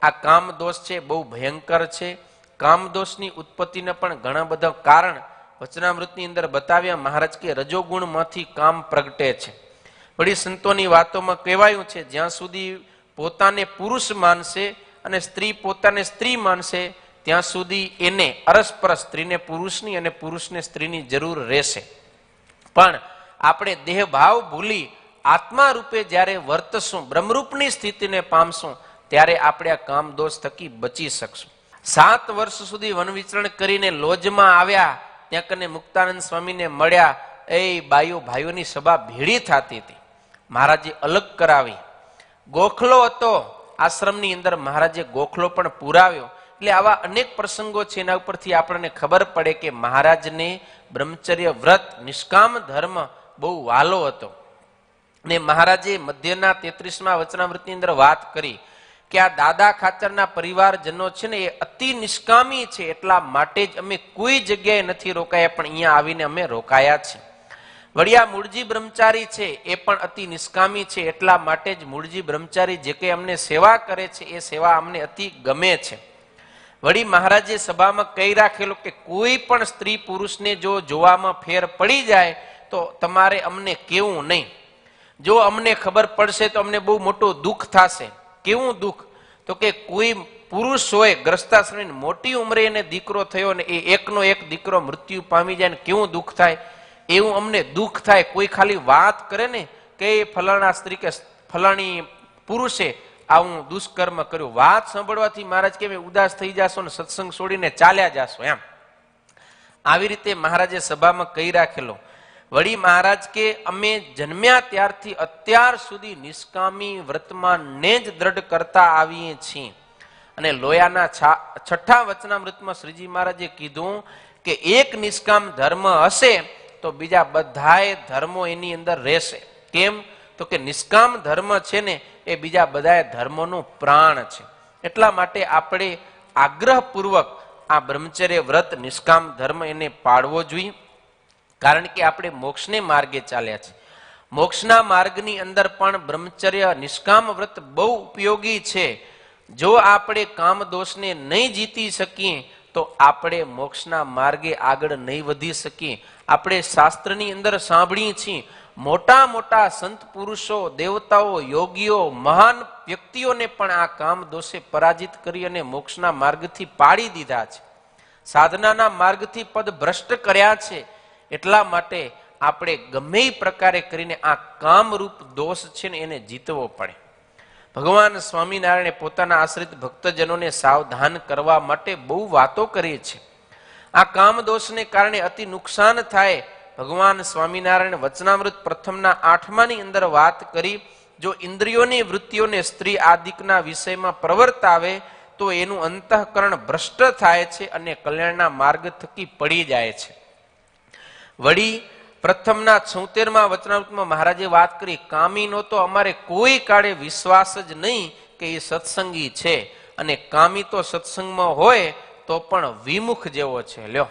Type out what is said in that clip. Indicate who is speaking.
Speaker 1: આ કામ દોષ છે બહુ ભયંકર છે. કામ દોષની ઉત્પત્તિને પણ ઘણા બધા કારણ વચનામૃતની અંદર બતાવ્યા. મહારાજ કે રજોગુણમાંથી કામ પ્રગટે છે. વળી સંતોની વાતોમાં કહેવાયું છે જ્યાં સુધી પોતાને પુરુષ માનશે અને સ્ત્રી પોતાને સ્ત્રી માનશે ત્યાં સુધી એને અરસપરસ સ્ત્રીને પુરુષની અને પુરુષને સ્ત્રીની જરૂર રહેશે. પણ આપણે દેહભાવ ભૂલી આત્મા રૂપે જ્યારે વર્તશું, બ્રહ્મરૂપની સ્થિતિને પામશું, ત્યારે આપણે આ કામ દોષ થકી બચી શકશું. 7 વર્ષ સુધી વન વિચરણ કરીને લોજમાં આવ્યા. ત્યાં કને મુક્તાનંદ સ્વામીને મળ્યા. એ બાઈઓ ભાઈઓની સભા ભેળી થતી હતી. મહારાજે અલગ કરાવી. ગોખલો હતો આશ્રમની અંદર, મહારાજે ગોખલો પણ પુરાવ્યો. એટલે આવા અનેક પ્રસંગો છે, એના ઉપરથી આપણને ખબર પડે કે મહારાજને બ્રહ્મચર્ય વ્રત નિષ્કામ ધર્મ બહુ વાલો હતો. ને મહારાજે મધ્યના 33મા વચનામૃતની અંદર વાત કરી કે આ દાદા ખાચરના પરિવારજનો છે ને એ અતિ નિષ્કામી છે, એટલા માટે જ અમે કોઈ જગ્યાએ નથી રોકાયા, પણ અહીંયા આવીને અમે રોકાયા છીએ. વળી આ મૂળજી બ્રહ્મચારી છે એ પણ અતિ નિષ્કામી છે, એટલા માટે જ મૂળજી બ્રહ્મચારી જે કંઈ અમને સેવા કરે છે એ સેવા અમને અતિ ગમે છે. વળી મહારાજે સભામાં કહી રાખેલું કે કોઈ પણ સ્ત્રી પુરુષને જો જોવામાં ફેર પડી જાય તો તમારે અમને કેવું નહીં. જો અમને ખબર પડશે તો અમને બહુ મોટું દુઃખ થશે. કેવું દુઃખ? તો કે કોઈ પુરુષ હોય ગ્રસ્તાશ્રમી મોટી ઉંમરે એને દીકરો થયો ને એ એકનો એક દીકરો મૃત્યુ પામી જાય ને કેવું દુઃખ થાય, એવું અમને દુઃખ થાય. કોઈ ખાલી વાત કરે ને કે ફલાણા સ્ત્રી કે ફલાણી પુરુષે આવું દુષ્કર્મ કર્યું, વાત સાંભળવાથી મહારાજ કે ઉદાસ થઈ જાશો ને સત્સંગ છોડીને ચાલ્યા જાશો એમ. આવી રીતે મહારાજે સભામાં કહી રાખેલો. વળી મહારાજ કે અમે જન્મ્યા ત્યારથી અત્યાર સુધી નિષ્કામી વ્રતમાં જ દ્રઢ કરતા આવીએ છીએ. અને લોયાના 6ઠા વચનામૃતમાં શ્રીજી મહારાજે કીધું કે એક નિષ્કામ ધર્મ હશે તો બીજા બધાય ધર્મો એની અંદર રહેશે. કેમ? તો કે નિષ્કામ ધર્મ છે ને એ બીજા બધા ધર્મોનું પ્રાણ છે. એટલા માટે આપણે આગ્રહપૂર્વક આ બ્રહ્મચર્ય વ્રત નિષ્કામ ધર્મ એને પાળવો જોઈએ. કારણ કે આપણે મોક્ષને માર્ગે ચાલ્યા છે. મોક્ષના માર્ગની અંદર પણ બ્રહ્મચર્ય નિષ્કામ વ્રત બહુ ઉપયોગી છે. જો આપણે કામ દોષને નહીં જીતી શકીએ તો આપણે મોક્ષના માર્ગે આગળ નહીં વધી શકીએ. આપણે શાસ્ત્રની અંદર સાંભળીએ છીએ મોટા મોટા સંત પુરુષો, દેવતાઓ, યોગીઓ, મહાન વ્યક્તિઓને પણ આ કામ દોષે પરાજિત કરી અને મોક્ષના માર્ગથી પાડી દીધા છે. સાધનાના માર્ગથી પદ ભ્રષ્ટ કર્યા છે. એટલા માટે આપણે ગમે પ્રકારે કરીને આ કામરૂપ દોષ છે ને એને જીતવો પડે. ભગવાન સ્વામિનારાયણે પોતાના આશ્રિત ભક્તજનોને સાવધાન કરવા માટે બહુ વાતો કરી છે. આ કામ દોષને કારણે અતિ નુકસાન થાય. ભગવાન સ્વામિનારાયણ વચનામૃત પ્રથમના 8માની અંદર વાત કરી, જો ઇન્દ્રિયોની વૃત્તિઓને સ્ત્રી આદિકના વિષયમાં પ્રવર્તાવે તો એનું અંતઃકરણ ભ્રષ્ટ થાય છે અને કલ્યાણના માર્ગ થકી પડી જાય છે. વળી પ્રથમના 76મા વચનામૃતમાં મહારાજે વાત કરી, કામીનો તો અમારે કોઈ કાળે વિશ્વાસ જ નહીં કે એ સત્સંગી છે, અને કામી તો સત્સંગમાં હોય તો પણ વિમુખ જેવો છે. લ્યો,